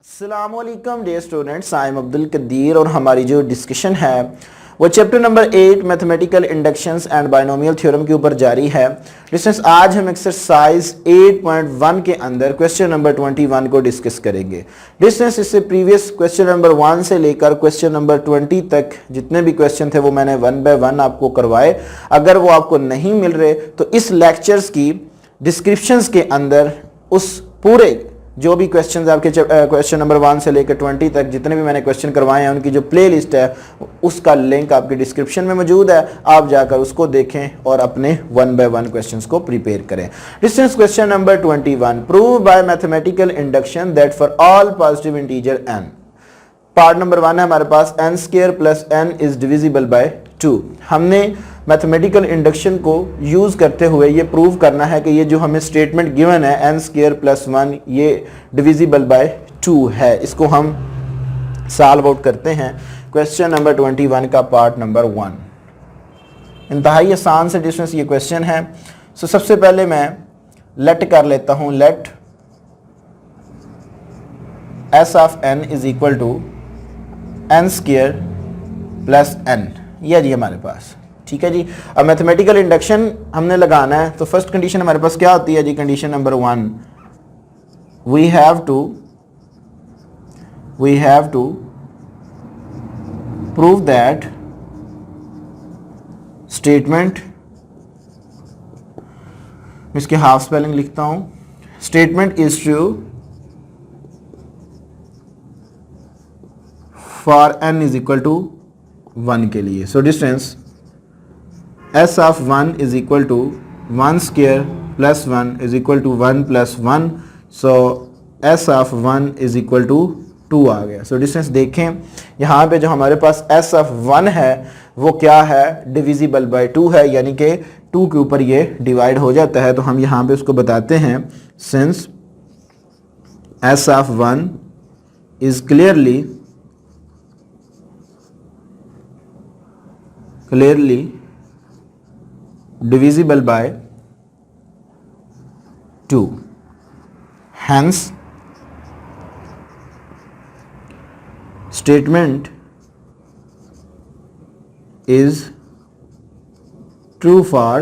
अस्सलामुअलैकुम dear students, I am Abdul Kadir और हमारी जो डिस्कशन है वो chapter number 8 mathematical inductions and binomial theorem के ऊपर जारी है। डिस्टेंस आज हम एक्सरसाइज 8.1 के अंदर क्वेश्चन नंबर 21 को डिस्कस करेंगे। डिस्टेंस इससे प्रीवियस क्वेश्चन नंबर 1 से लेकर क्वेश्चन नंबर 20 तक जितने भी क्वेश्चन थे वो मैंने 1 बाय 1 आपको करवाए। अगर वो आपको नहीं मिल रहे तो इस लेक्चर्स की डिस्क्रिप्शंस के अंदर उस पूरे जो भी क्वेश्चंस आपके क्वेश्चन नंबर 1 से लेकर 20 तक जितने भी मैंने क्वेश्चन करवाए हैं उनकी जो प्लेलिस्ट है उसका लिंक आपके डिस्क्रिप्शन में मौजूद है। आप जाकर उसको देखें और अपने 1 बाय 1 क्वेश्चंस को प्रिपेयर करें। Distance question number 21, prove by mathematical induction that for all positive integer n। Part number 1 है हमारे पास n square plus n is divisible bye 2। हमने मैथमेटिकल इंडक्शन को यूज करते हुए ये प्रूव करना है कि ये जो हमें स्टेटमेंट गिवन है n स्क्वायर प्लस 1 ये डिविजिबल बाय 2 है। इसको हम सॉल्व आउट करते हैं। क्वेश्चन नंबर 21 का पार्ट नंबर 1 इंतहाई आसान से डिस्टेंस ये क्वेश्चन है। सो सबसे पहले मैं लेट कर लेता हूं, let s of n is equal to n square plus n। ये जी हमारे पास, ठीक है जी। अब मैथमेटिकल इंडक्शन हमने लगाना है तो फर्स्ट कंडीशन हमारे पास क्या होती है जी? Condition number 1, we have to prove that statement, इसके हाफ स्पेलिंग लिखता हूं, statement is true for n is equal to 1 के लिए। So distance s of 1 is equal to 1 square plus 1 is equal to 1 plus 1। So s of 1 is equal to 2 आ गया। So distance देखें यहाँ पे जो हमारे पास s ऑफ 1 है वो क्या है? डिविजिबल बाय 2 है, यानी कि 2 के ऊपर ये डिवाइड हो जाता है। तो हम यहाँ पे उसको बताते हैं, since s of 1 is clearly divisible by 2, hence statement is true for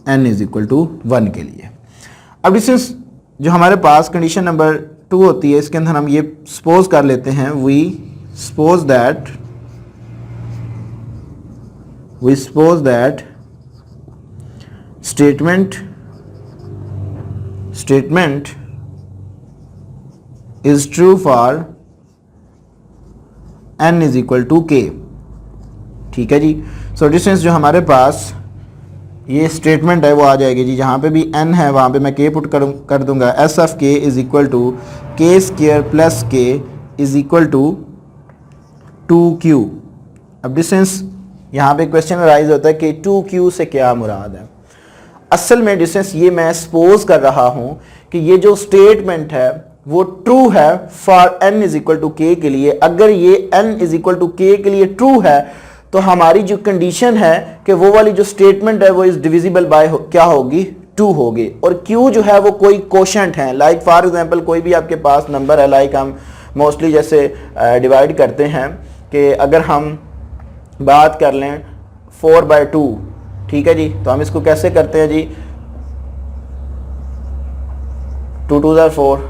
n is equal to 1 के लिए। अब डिस्टेंस जो हमारे पास कंडीशन नंबर 2 होती है इसके अंदर हम ये सपोज कर लेते हैं, we suppose that statement is true for n is equal to k, ठीक है जी। सो डिस्टेंस जो हमारे पास ये स्टेटमेंट है वो आ जाएगी जी, जहाँ पे भी n है वहाँ पे मैं k पुट कर दूंगा। s of k is equal to k square plus k is equal to 2q। अब डिस्टेंस यहाँ पे क्वेश्चन राइज होता है कि 2q से क्या मुराद है। असल में डिस्टेंस ये मैं सपोज कर रहा हूं कि ये जो स्टेटमेंट है वो ट्रू है for n is equal to k के लिए। अगर ये n is equal to k के लिए ट्रू है तो हमारी जो कंडीशन है कि वो वाली जो स्टेटमेंट है वो इज डिविजिबल बाय क्या होगी? 2 होगी। और q जो है वो कोई कोशेंट है, लाइक फॉर एग्जांपल कोई भी आपके पास नंबर है, लाइक हम मोस्टली जैसे डिवाइड करते हैं कि अगर हम बात कर लें 4/2, ठीक है जी, तो हम इसको कैसे करते हैं जी? 2 2 are 4।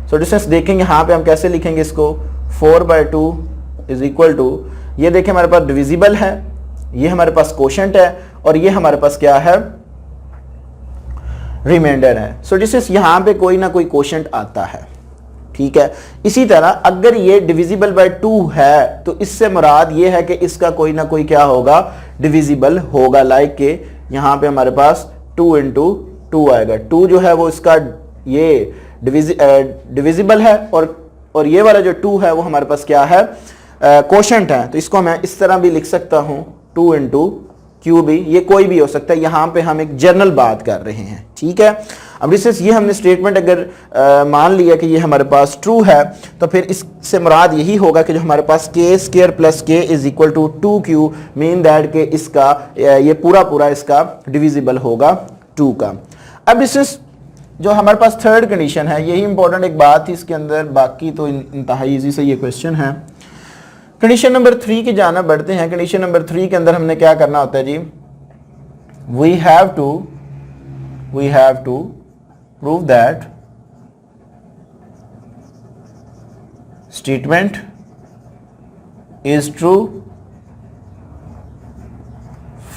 सो डिस्टेंस देखेंगे यहाँ पे हम कैसे लिखेंगे इसको, 4/2 इज इक्वल टू, ये देखें हमारे पास डिविजिबल है, ये हमारे पास कोशेंट है और ये हमारे पास क्या है? रिमाइंडर है। सो डिस्टेंस यहाँ पे कोई ना कोई कोशेंट आता है, ठीक है। इसी तरह अगर ये डिविजिबल बाय 2 है तो इससे मुराद ये है कि इसका कोई ना कोई क्या होगा? डिविजिबल होगा। लाइक के यहाँ पे हमारे पास 2 इंटू 2 आएगा। 2 जो है वो इसका ये डिविजिबल है और ये वाला जो 2 है वो हमारे पास क्या है? कोशेंट है। तो इसको मैं इस तरह भी लिख सकता हूँ, 2 इंटू क्यू भी, ये कोई भी हो सकता है। यहाँ पे हम एक जनरल बात कर रहे हैं, ठीक है। अब डिस्टेंस ये हमने स्टेटमेंट अगर मान लिया कि ये हमारे पास ट्रू है तो फिर इससे मुराद यही होगा कि जो हमारे पास k square plus k is equal to 2q mean that के इसका ये पूरा इसका डिविजिबल होगा 2 का। अब डिस्टेंस जो हमारे पास थर्ड कंडीशन है, यही इंपॉर्टेंट एक बात थी इसके अंदर, बाकी तो इंतहाई इजी से ये क्वेश्चन है। कंडीशन नंबर 3 की जाना बढ़ते हैं। कंडीशन नंबर 3 के अंदर हमने क्या करना होता है जी, we have to prove that statement is true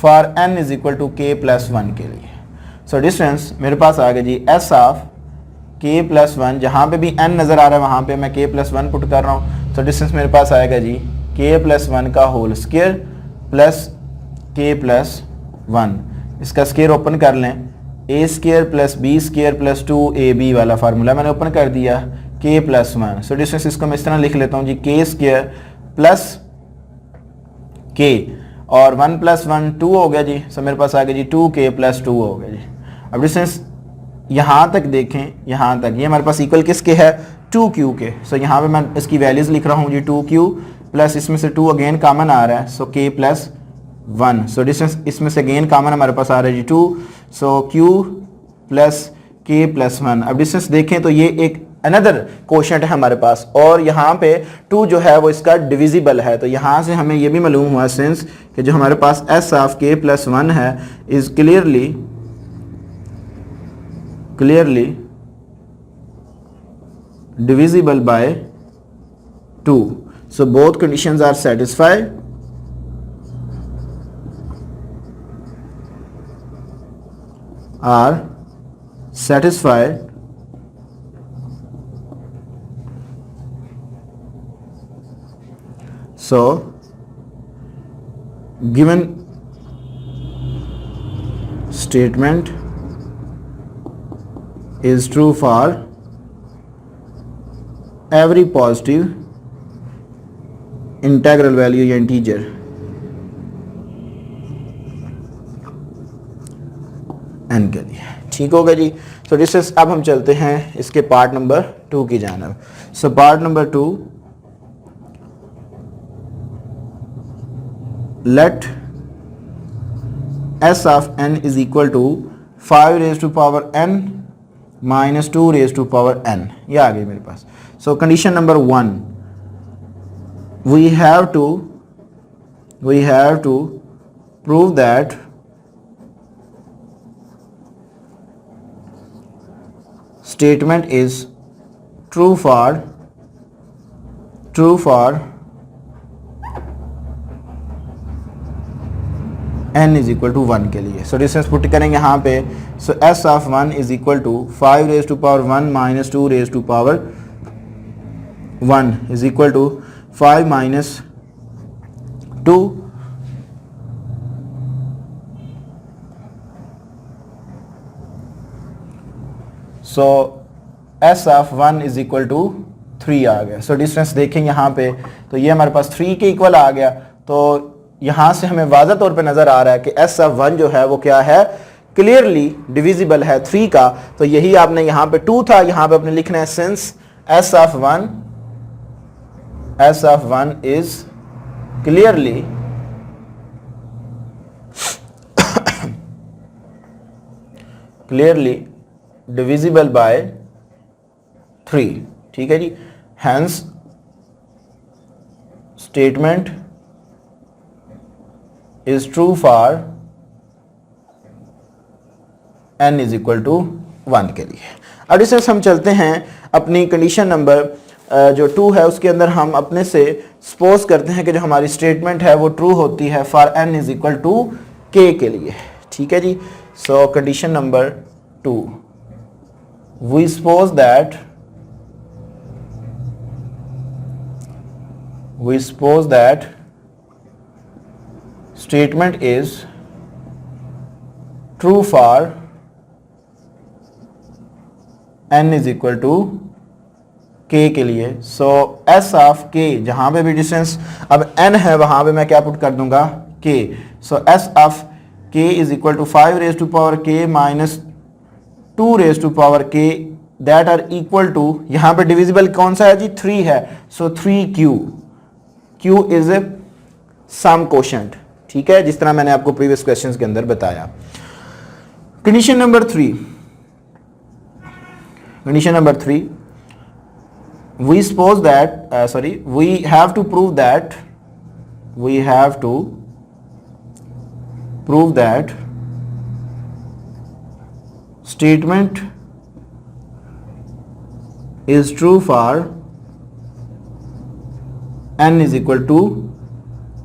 for n is equal to k plus 1 के लिए। सो डिस्टेंस मेरे पास आ गया जी s ऑफ k प्लस 1, जहां पे भी n नजर आ रहा है वहां पे मैं k प्लस 1 पुट कर रहा हूं। तो डिस्टेंस मेरे पास आएगा जी k प्लस 1 का whole square plus k plus 1, इसका स्क्वायर ओपन कर लें, a square plus b square plus 2ab वाला फार्मूला मैंने ओपन कर दिया, k प्लस 1। सो डिस्टेंस इसको मैं इस तरह लिख लेता हूँ जी, k स्क्वायर प्लस k और 1 प्लस 1 2 हो गया जी। सो मेरे पास आ गया जी 2k प्लस 2 हो गया जी। अब डिस्टेंस यहाँ तक देखें, यहाँ तक ये हमारे पास इक्वल किसके है, 2q के। सो यहाँ पे मैं इसकी वैल्यूज लिख रहा हूँ जी, 2q प्लस इसमें से 2 अगेन कॉमन आ रहा है, सो k प्लस 1। सो डिस्टेंस इसमें से अगेन कॉमन हमारे पास आ रहा है जी 2, सो q प्लस k प्लस 1। अब डिस्टेंस देखें तो ये एक अनदर कोशेंट है हमारे पास, और यहाँ पे 2 जो है वो इसका डिविजिबल है। तो यहाँ से हमें ये भी मालूम हुआ सेंस कि जो हमारे पास s ऑफ k प्लस 1 है is clearly divisible by 2. So both conditions are satisfied. So given statement is true for every positive integral value या इंटीजर n के लिए। ठीक होगा जी। तो डिस्टेंस अब हम चलते हैं इसके पार्ट नंबर 2 की जानिब। So part number 2, let s of n is equal to 5 raise to power n minus 2 raise to power n, ये आ गई मेरे पास। So condition number 1, we have to prove that statement is true for n is equal to 1 के लिए। So distance put करेंगे यहाँ पे, so s of 1 is equal to 5 raise to power 1 minus 2 raise to power 1 is equal to 5 minus 2 so s of 1 is equal to 3 आ गया। So distance देखें यहाँ पे तो ये हमारे पास 3 के इक्वल आ गया। तो यहाँ से हमें वाज़ह तौर पे नज़र आ रहा है कि s ऑफ 1 जो है वो क्या है, क्लियरली डिविजिबल है 3 का। तो यही आपने यहाँ पे 2 था, यहाँ पे आपने लिखना है since s of 1 is clearly divisible by 3। ठीक है जी। hence statement is true for n is equal to 1 के लिए। अब डिस्टेंस हम चलते हैं अपनी कंडीशन नंबर जो 2 है उसके अंदर हम अपने से सपोज करते हैं कि जो हमारी स्टेटमेंट है वो ट्रू होती है for n is equal to k के लिए। ठीक है जी। So condition number 2, we suppose that statement is true for n is equal to k के लिए। सो s ऑफ k, जहां पे भी डिस्टेंस अब n है वहां पे मैं क्या पुट कर दूंगा, k। So s of k is equal to 5 raise to power k minus 2 raise to power k that are equal to, यहां पे डिविजिबल कौन सा है जी, 3 है। So 3q, q is a some quotient. ठीक है, जिस तरह मैंने आपको प्रीवियस क्वेश्चंस के अंदर बताया। Condition number 3, Condition number 3, we suppose that we have to prove that statement is true for n is equal to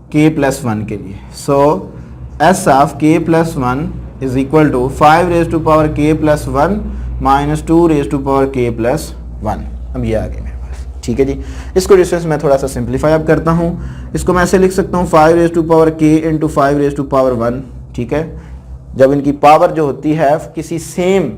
k plus 1 के लिए. So s of k plus 1 is equal to 5 raised to power k plus 1 minus 2 raised to power k plus 1. अब ये आ गया मेरे पास. ठीक है जी. इसको distance मैं थोड़ा सा सिंप्लीफाई अब करता हूँ. इसको मैं ऐसे लिख सकता हूँ 5 raise to power k into 5 raise to power 1. ठीक है. जब इनकी पावर जो होती है किसी सेम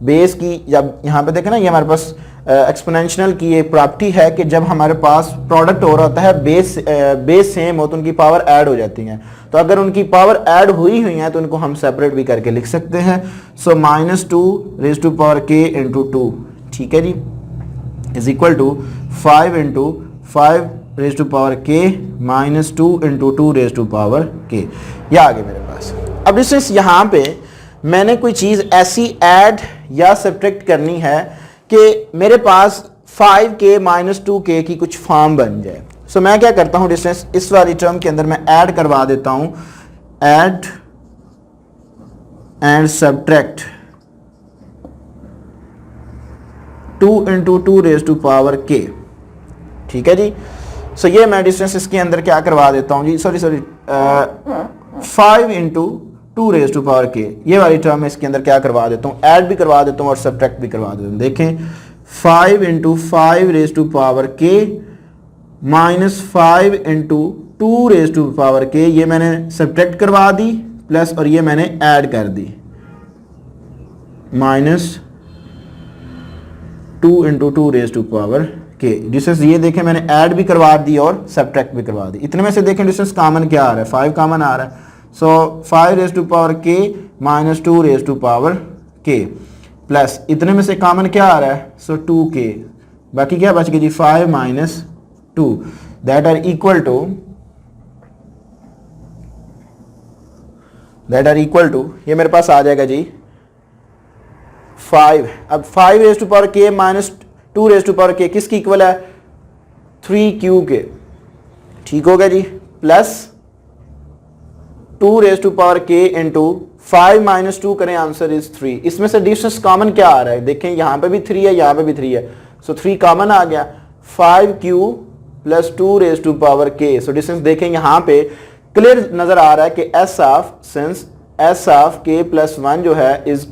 बेस की, जब यहाँ पे देखें ना, ये हमारे पास एक्सपोनेंशियल की ये प्रॉपर्टी है कि जब हमारे पास प्रोडक्ट हो रहा होता है बेस सेम हो तो उनकी पावर ऐड हो जाती हैं. तो अगर उनकी पावर ऐड हुई है तो उनको हम सेपरेट भी करके लिख सकते हैं. So minus 2 raise to power k into 2. ठीक है जी. Is equal to 5 into 5 raise to power k minus 2 into 2 raise to power k. यह आ गया मेरे पास. अब डिस्टेंस यहाँ पे मैंने कोई चीज़ ऐसी ऐड या सब्ट्रैक्ट करनी है कि मेरे पास 5k माइनस 2k की कुछ फॉर्म बन जाए. सो मैं क्या करता हूँ डिस्टेंस, इस वाली टर्म के अंदर मैं ऐड करवा देता हूँ, add and subtract 2 into 2 raise to power k. ठीक है जी. सो ये मैं डिस्टेंस इसके अंदर क्या करवा देता हूँ जी, sorry 5 into 2 raise to power k. ये वाली टर्म इसके अंदर क्या करवा देता हूँ, ऐड भी करवा देता हूँ और सब्ट्रैक्ट भी करवा देता हूँ. देखें 5 into 5 raise to power k minus 5 into 2 raise to power k. ये मैंने सब्ट्रैक्ट करवा दी प्लस, और ये मैंने ऐड कर दी minus 2 into 2 raise to power k. Distance ये देखें मैंने ऐड भी करवा दी और सब्ट्रैक्ट भी करवा दी. इतने में से देखें डिस्टेंस कॉमन क्या आ रहा है, 5 कॉमन आ रहा है. So 5 raise to power k minus 2 raise to power k plus इतने में से कॉमन क्या आ रहा है, सो 2k. बाकी क्या बच गया जी, 5 minus 2 that are equal to ये मेरे पास आ जाएगा जी 5. अब 5 raise to power k minus 2 raise to power k किसकी इक्वल है, 3q के. ठीक हो गया जी. Plus 2 raise to power k into 5 minus 2 करें, आंसर इज 3. इसमें से डिस्टेंस कॉमन क्या आ रहा है, देखें यहाँ पे भी 3 है, यहाँ पे भी 3 है. सो 3 कॉमन आ गया. 5q plus 2 raise to power k. So distance देखें यहाँ पे क्लियर नजर आ रहा है कि s ऑफ k प्लस 1 जो है इज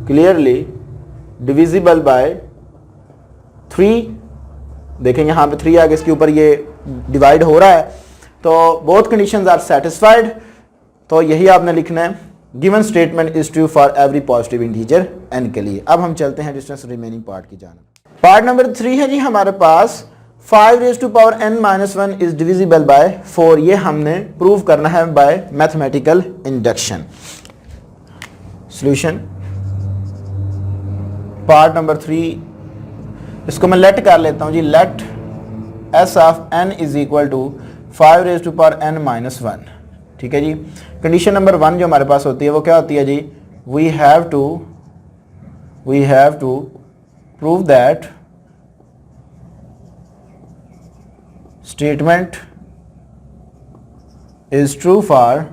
क्लियरली डिविजिबल बाय 3. देखें यहाँ पे 3 आगे इसके ऊपर ये डिवाइड हो रहा है. तो बोथ कंडीशंस आर सेटिस्फाइड. तो यही आपने लिखना है, given statement is true for every positive integer n के लिए. अब हम चलते हैं डिस्टेंस रिमेनिंग पार्ट की जानिब. पार्ट नंबर 3 है जी हमारे पास 5 raise to power n minus 1 is divisible by 4. ये हमने प्रूव करना है by mathematical induction. Solution part number 3, इसको मैं लेट कर लेता हूं जी. Let s of n is equal to 5 raise to power n minus 1. ठीक है जी. कंडीशन नंबर 1 जो हमारे पास होती है वो क्या होती है जी, we have to prove that statement is true for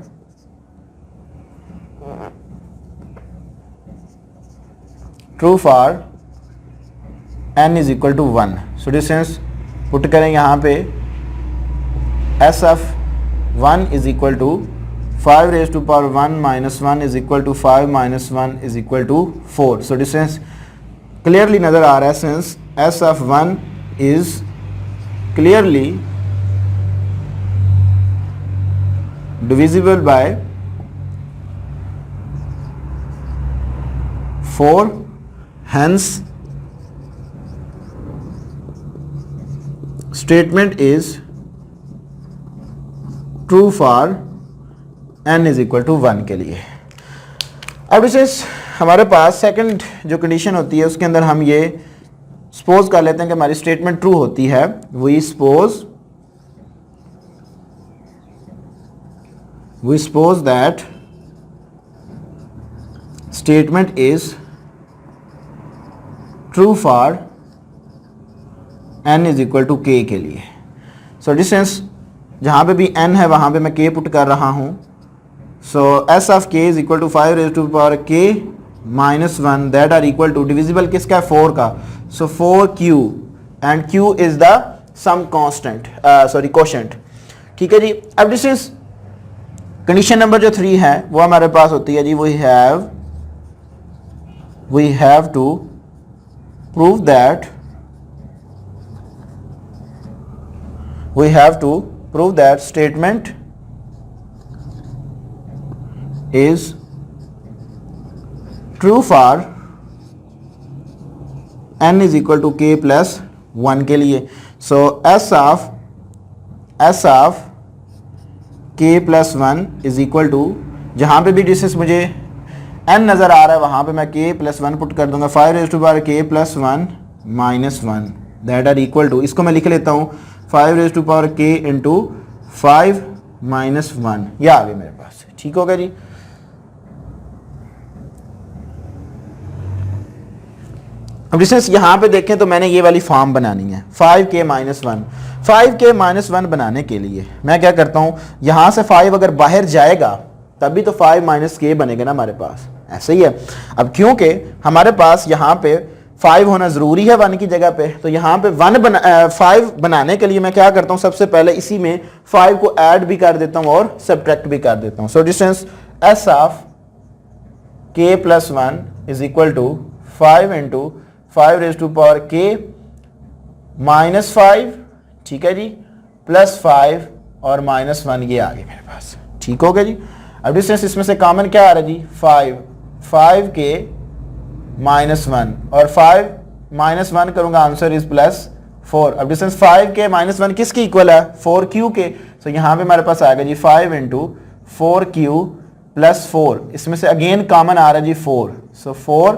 n is equal to 1. So distance put करें यहाँ पे, s of 1 is equal to 5 raise to power 1 minus 1 is equal to 5 minus 1 is equal to 4. So distance clearly नजर आ रहा है, since s of 1 is clearly divisible by 4, hence statement is true for n is equal to 1 के लिए. अब इसे हमारे पास second जो कंडीशन होती है उसके अंदर हम ये सपोज कर लेते हैं कि हमारी स्टेटमेंट ट्रू होती है. we suppose that statement is true for n is equal to k के लिए। सो डिस्टेंस जहाँ पे भी n है वहाँ पे मैं k पुट कर रहा हूँ। So s of k is equal to 5 raise to power k minus 1 that are equal to divisible किसका है 4 का। सो 4q and q is the some constant sorry quotient. ठीक है जी। अब डिस्टेंस कंडीशन नंबर जो 3 है वो हमारे पास होती है जी we have to prove that statement is true for n is equal to k plus 1 के लिए। सो s of k plus 1 is equal to जहाँ पे भी डिस्टेंस मुझे n नज़र आ रहा है वहाँ पे मैं k plus 1 पुट कर दूंगा 5 raise to power k plus 1 minus 1 that are equal to, इसको मैं लिख लेता हूँ 5 raise to power k into 5 minus 1, ये आ गए मेरे पास। ठीक होगा जी। अब डिस्टेंस यहाँ पे देखें तो मैंने ये वाली फॉर्म बनानी है 5k माइनस 1। 5k माइनस 1 बनाने के लिए मैं क्या करता हूँ, यहाँ से 5 अगर बाहर जाएगा तभी तो 5 माइनस k बनेगा ना हमारे पास, ऐसे ही है। अब क्योंकि हमारे पास यहाँ पे 5 होना ज़रूरी है 1 की जगह पे, तो यहाँ पे 5 बनाने के लिए मैं क्या करता हूँ, सबसे पहले इसी में 5 को ऐड भी कर देता हूँ और सब्ट्रैक्ट भी कर देता हूँ। So distance s of k plus 1 is equal to 5 into 5 raise to power k minus 5, ठीक है जी, प्लस 5 और माइनस 1, ये आ गए मेरे पास। ठीक हो गया जी। अब डिस्टेंस इसमें से कॉमन क्या आ रहा है जी 5k माइनस 1 और 5 माइनस 1 करूंगा आंसर इज प्लस 4। अब डिस्टेंस 5k माइनस 1 किसके इक्वल है 4q के। तो यहाँ पे हमारे पास आ गया जी 5 इंटू 4q प्लस 4, इसमें से अगेन कॉमन आ रहा है जी 4, सो 4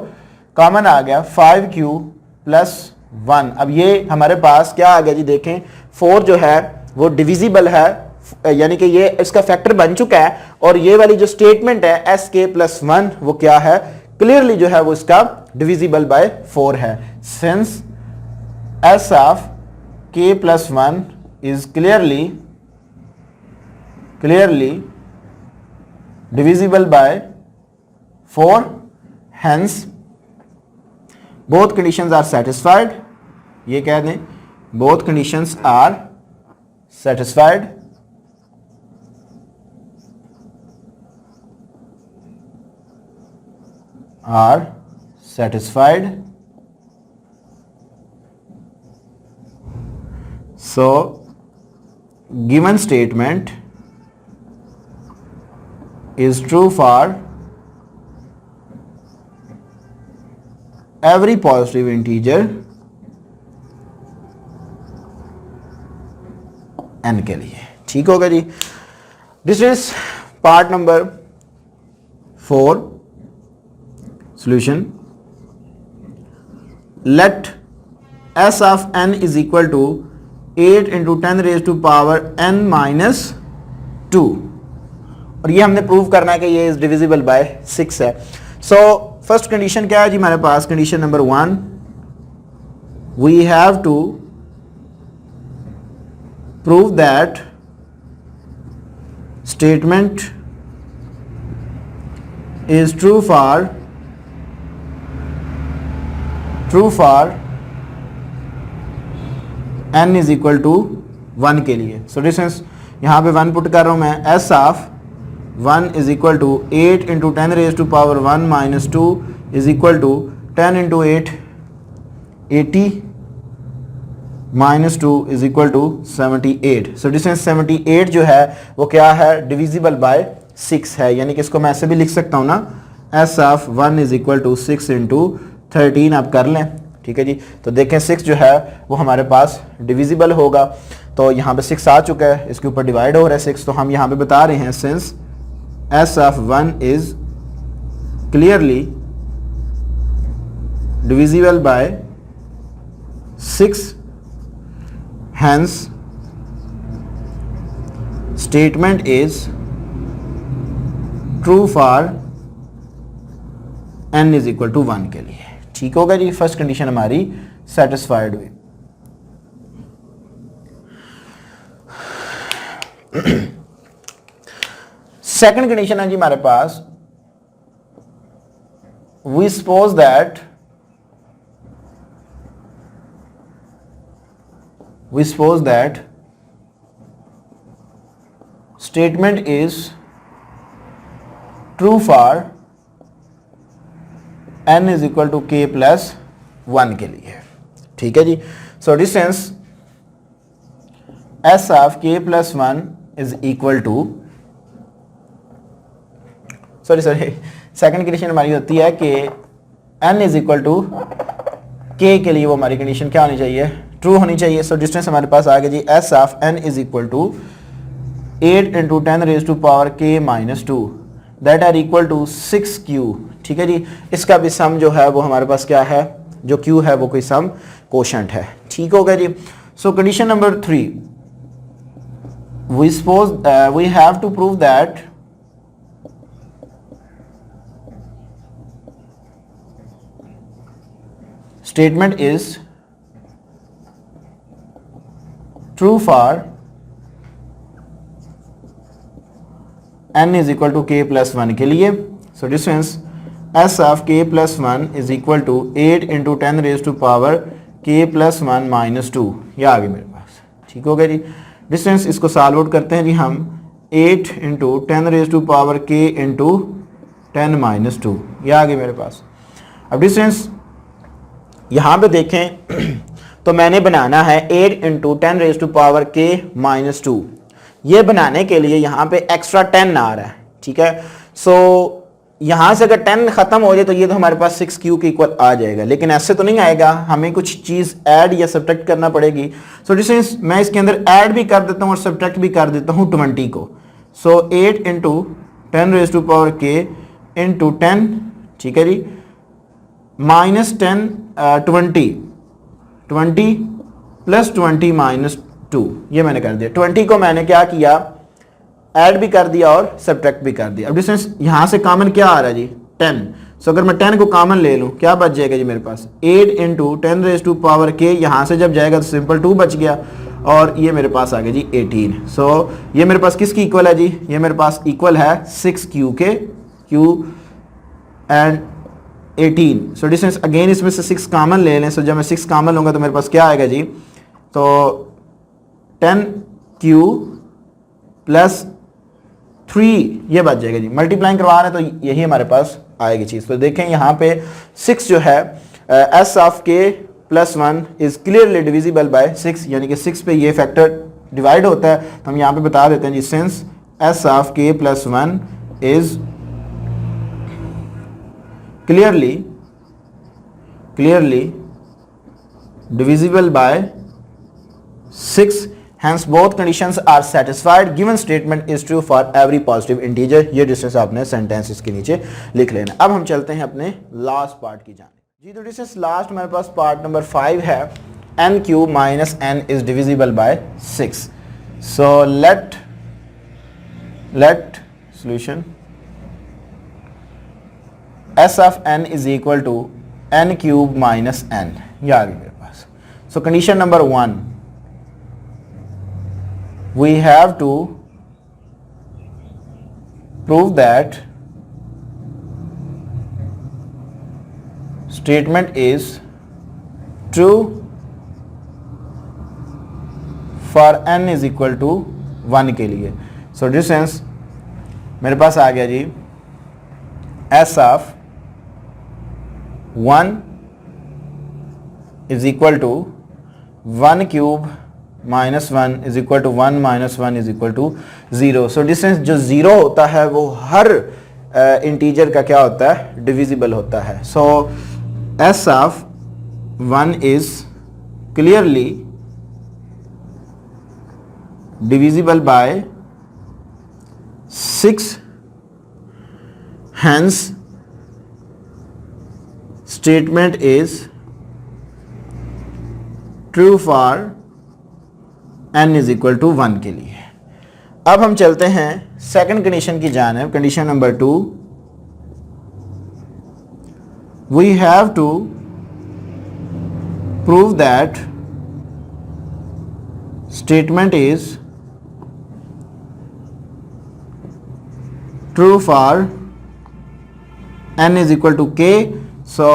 कॉमन आ गया 5q प्लस 1। अब ये हमारे पास क्या आ गया जी, देखें 4 जो है वो डिविजिबल है, यानी कि ये इसका फैक्टर बन चुका है, और ये वाली जो स्टेटमेंट है sk प्लस 1 वो क्या है, क्लियरली जो है वो इसका डिविजिबल बाय 4 है। Since s of k plus 1 is clearly divisible by 4, hence both conditions are satisfied. ये कह दें both conditions are satisfied. So given statement is true for every positive integer n के लिए। ठीक होगा जी। This is part number 4 solution. Let s of n is equal to 8 into 10 raised to power n minus 2, और ये हमने prove करना है कि ये इज डिविजिबल बाय 6 है। सो फर्स्ट कंडीशन क्या है जी हमारे पास, condition number 1, we have to prove that statement is true for n is equal to 1 के लिए। सो डिस्टेंस यहाँ पे 1 पुट कर रहा हूँ मैं, s of 1 is equal to 8 into 10 raise to power 1 minus 2 is equal to 10 into 8 80 minus 2 is equal to 78। So distance 78 जो है वो क्या है, डिविजिबल बाय 6 है, यानी कि इसको मैं ऐसे भी लिख सकता हूँ ना, s of 1 is equal to 6 into 13 आप कर लें। ठीक है जी। तो देखें 6 जो है वो हमारे पास डिविजिबल होगा, तो यहाँ पे 6 आ चुका है, इसके ऊपर डिवाइड हो रहा है 6, तो हम यहाँ पे बता रहे हैं since s of 1 is clearly divisible by 6, hence statement is true for n is equal to 1 के लिए। ठीक होगा जी, फर्स्ट कंडीशन हमारी सेटिस्फाइड हुई। सेकंड कंडीशन है जी हमारे पास, we suppose that statement is true for n is equal to k plus 1 के लिए। ठीक है जी, so distance s of k plus 1 is equal to, sorry second condition हमारी होती है कि n is equal to k के लिए वो हमारी कंडीशन क्या होनी चाहिए, ट्रू होनी चाहिए। सो डिस्टेंस हमारे पास आ गया जी s of n is equal to 8 into 10 raise to power k minus 2 that are equal to 6q। ठीक है जी, इसका भी सम जो है वो हमारे पास क्या है, जो q है वो कोई सम कोशेंट है। ठीक होगा जी। So condition number 3, we have to prove that statement is true for n is equal to k plus 1 के लिए। so distance s of k plus 1 is equal to 8 into 10 raised to power k plus 1 minus 2, ये आ गया मेरे पास। ठीक हो गया जी। Distance इसको सॉल्व आउट करते हैं जी हम, 8 into 10 raise to power k into 10 minus 2, ये आ गया मेरे पास। अब डिस्टेंस यहाँ पे देखें तो मैंने बनाना है 8 into 10 raise to power k minus 2। ये बनाने के लिए यहाँ पे एक्स्ट्रा 10 आ रहा है। ठीक है, सो यहाँ से अगर 10 खत्म हो जाए तो ये तो हमारे पास 6q के इक्वल आ जाएगा, लेकिन ऐसे तो नहीं आएगा, हमें कुछ चीज़ ऐड या सब्ट्रैक्ट करना पड़ेगी। सो डिस्टेंस मैं इसके अंदर ऐड भी कर देता हूँ और सब्ट्रैक्ट भी कर देता हूँ 20 को। So 8 into 10 raise to power k into 10, ठीक है जी, माइनस 10 20 प्लस 20 माइनस 2, ये मैंने कर दिया। 20 को मैंने क्या किया, ऐड भी कर दिया और सब्ट्रैक्ट भी कर दिया। अब डिस्टेंस यहाँ से कॉमन क्या आ रहा है जी, 10। सो अगर मैं 10 को कॉमन ले लूँ क्या बच जाएगा जी मेरे पास, 8 into 10 raise to power k, यहाँ से जब जाएगा तो सिंपल 2 बच गया और ये मेरे पास आ गया जी 18। सो ये मेरे पास किसकी इक्वल है जी, ये मेरे पास इक्वल है 6q के, q and 18। So distance again इसमें से 6 कॉमन ले लें। सो जब मैं 6 कॉमन लूँगा तो मेरे पास क्या आएगा जी, तो 10q प्लस 3 ये बच जाएगा जी। मल्टीप्लाइंग करवा रहे हैं तो यही हमारे पास आएगी चीज़। तो देखें यहाँ पे 6 जो है s of k plus 1 is clearly divisible by 6, यानी कि 6 पे ये फैक्टर डिवाइड होता है। तो हम यहाँ पे बता देते हैं जी, since s of k plus 1 is clearly divisible by 6, hence both conditions are satisfied, given statement is true for every positive integer। ये डिस्टेंस आपने सेंटेंस इसके नीचे लिख लेना। अब हम चलते हैं अपने लास्ट पार्ट की जाने जी। तो डिस्टेंस लास्ट हमारे पास पार्ट नंबर 5 है, n cube minus n is divisible by 6। So let solution s of n is equal to n cube minus n, ये आ गई मेरे पास। So condition number 1, we have to prove that statement is true for n is equal to 1 के लिए। So distance मेरे पास आ गया जी, s of 1 is equal to 1 cube minus 1 is equal to 1 minus 1 is equal to 0। So distance जो 0 होता है वो हर इंटीजर का क्या होता है, डिविजिबल होता है। सो s of 1 is clearly divisible by 6, hence statement is true for n is equal to 1 के लिए। अब हम चलते हैं सेकंड कंडीशन की जानिब। Condition number 2, we have to prove that statement is true for n is equal to k. So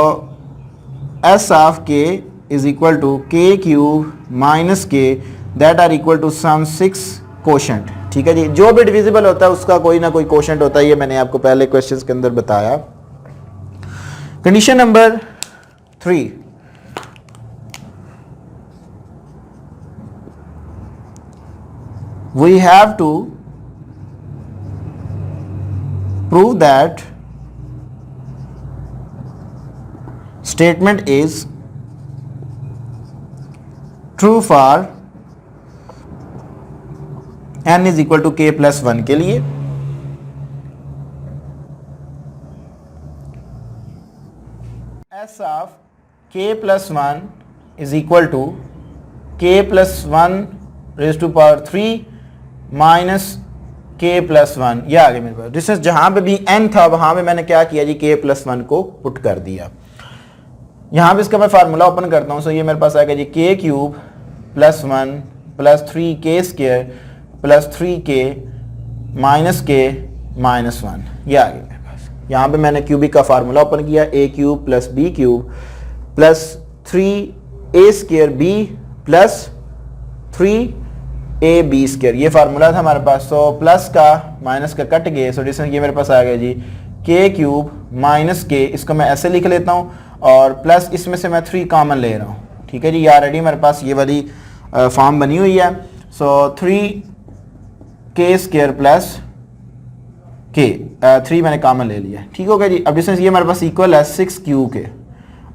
s of k is equal to k cube minus k that are equal to some 6 quotient. ठीक है जी, जो भी divisible होता है उसका कोई ना कोई क्वोशंट होता है, ये मैंने आपको पहले क्वेश्चंस के अंदर बताया. Condition number 3, we have to prove that statement is true for n is equal to k plus 1 के लिए. s of k plus 1 is equal to k plus 1 raised to power 3 minus k plus 1. ये आ गया मेरे पास. Distance जहां पे भी n था वहां पे मैंने क्या किया जी, k प्लस 1 को पुट कर दिया. यहां पे इसका मैं फार्मूला ओपन करता हूं. सो ये मेरे पास आ गया जी k cube plus 1 plus 3k square plus 3k minus k minus 1. ये आ गया मेरे पास. यहां पे मैंने क्यूबिक का फार्मूला ओपन किया, a cube plus b cube plus 3a square b plus 3ab square. ये फार्मूला था हमारे पास. तो प्लस का माइनस का कट गए. सो डिस्टेंस ये मेरे पास आ गया जी k क्यूब माइनस k. इसको मैं ऐसे लिख लेता हूँ और प्लस इसमें से मैं 3 कॉमन ले रहा हूँ. ठीक है जी, ये ऑलरेडी मेरे पास ये वाली फॉर्म बनी हुई है. सो 3k स्क्वायर प्लस k, 3 मैंने कॉमन ले लिया. ठीक हो गया जी. अब डिस्टेंस ये मेरे पास इक्वल है 6q के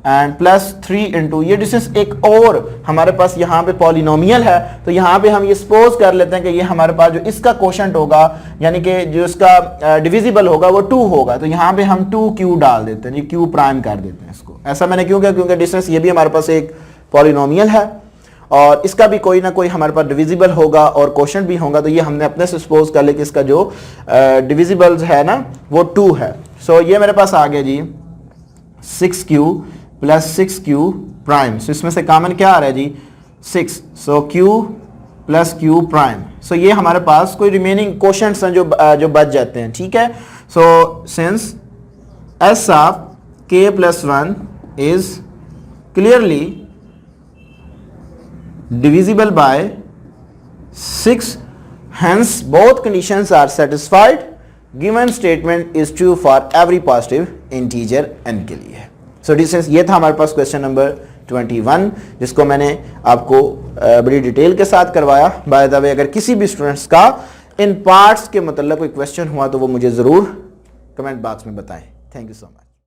एंड प्लस 3 इंटू ये डिस्टेंस. एक और हमारे पास यहाँ पे पॉलिनोमियल है, तो यहाँ पे हम ये सपोज कर लेते हैं कि ये हमारे पास जो इसका क्वोशंट होगा यानी कि जो इसका डिविजिबल होगा वो 2 होगा. तो यहाँ पे हम 2q डाल देते हैं, q प्राइम कर देते हैं इसको. ऐसा मैंने क्यों किया, क्योंकि डिस्टेंस ये भी हमारे पास एक पॉलिनोमियल है और इसका भी कोई ना कोई हमारे पास डिविजिबल होगा और क्वोशंट भी होगा. तो ये हमने अपने से सपोज कर लिया कि इसका जो डिविजिबल्स है ना वो 2 है. सो ये मेरे पास आ गया जी 6q प्लस 6q प्राइम. सो इसमें से कॉमन क्या आ रहा है जी 6. सो q प्लस q प्राइम. सो ये हमारे पास कोई रिमेनिंग क्वोशंट्स हैं जो बच जाते हैं. ठीक है. So since s of k plus 1 is clearly divisible by 6, hence both conditions are satisfied. Given statement is true for every positive integer n के लिए. सो डिस्टेंस ये था हमारे पास क्वेश्चन नंबर 21, जिसको मैंने आपको बड़ी डिटेल के साथ करवाया. बाय द वे, अगर किसी भी स्टूडेंट्स का इन पार्ट्स के मतलब कोई क्वेश्चन हुआ तो वो मुझे ज़रूर कमेंट बॉक्स में बताएं. Thank you so much.